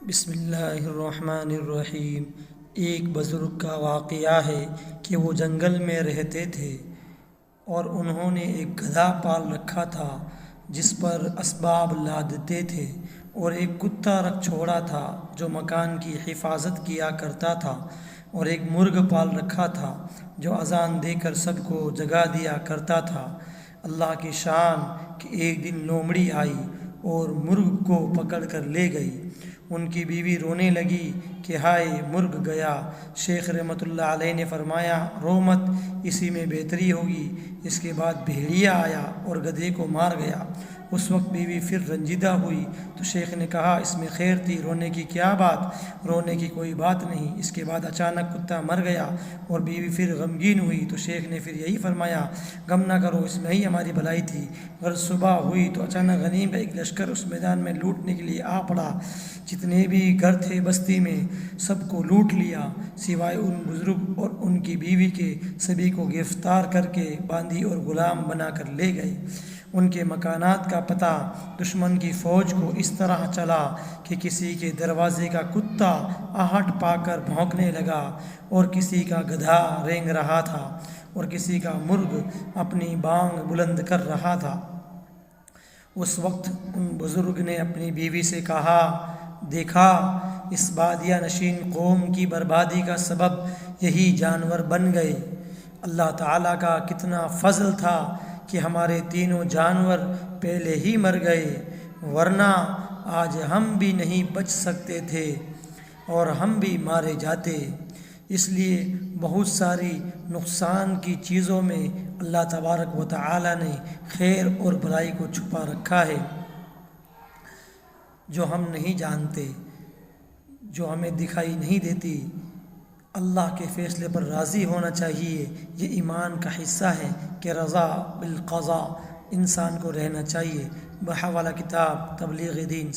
بسم اللہ الرحمن الرحیم۔ ایک بزرگ کا واقعہ ہے کہ وہ جنگل میں رہتے تھے اور انہوں نے ایک گدھا پال رکھا تھا جس پر اسباب لادتے تھے، اور ایک کتا رکھ چھوڑا تھا جو مکان کی حفاظت کیا کرتا تھا، اور ایک مرغ پال رکھا تھا جو اذان دے کر سب کو جگا دیا کرتا تھا۔ اللہ کی شان کہ ایک دن لومڑی آئی اور مرغ کو پکڑ کر لے گئی۔ ان کی بیوی رونے لگی کہ ہائے مرغ گیا۔ شیخ رحمۃ اللہ علیہ نے فرمایا رو مت، اسی میں بہتری ہوگی۔ اس کے بعد بھیڑیا آیا اور گدھے کو مار گیا۔ اس وقت بیوی پھر رنجیدہ ہوئی تو شیخ نے کہا اس میں خیر تھی، رونے کی کیا بات، رونے کی کوئی بات نہیں۔ اس کے بعد اچانک کتا مر گیا اور بیوی پھر غمگین ہوئی تو شیخ نے پھر یہی فرمایا غم نہ کرو، اس میں ہی ہماری بھلائی تھی۔ غرض صبح ہوئی تو اچانک غنیم کا ایک لشکر اس میدان میں لوٹنے کے لیے آ پڑا۔ جتنے بھی گھر تھے بستی میں سب کو لوٹ لیا سوائے ان بزرگ اور ان کی بیوی کے۔ سبھی کو گرفتار کر کے باندھی اور غلام بنا کر لے گئے۔ ان کے مکانات کا پتہ دشمن کی فوج کو اس طرح چلا کہ کسی کے دروازے کا کتا آہٹ پا کر بھونکنے لگا، اور کسی کا گدھا رینگ رہا تھا، اور کسی کا مرغ اپنی بانگ بلند کر رہا تھا۔ اس وقت ان بزرگ نے اپنی بیوی سے کہا دیکھا، اس بادیہ نشین قوم کی بربادی کا سبب یہی جانور بن گئے۔ اللہ تعالیٰ کا کتنا فضل تھا کہ ہمارے تینوں جانور پہلے ہی مر گئے، ورنہ آج ہم بھی نہیں بچ سکتے تھے اور ہم بھی مارے جاتے۔ اس لیے بہت ساری نقصان کی چیزوں میں اللہ تبارک و تعالیٰ نے خیر اور بھلائی کو چھپا رکھا ہے، جو ہم نہیں جانتے، جو ہمیں دکھائی نہیں دیتی۔ اللہ کے فیصلے پر راضی ہونا چاہیے، یہ ایمان کا حصہ ہے کہ رضا بالقضاء انسان کو رہنا چاہیے۔ بحوالہ کتاب تبلیغ دین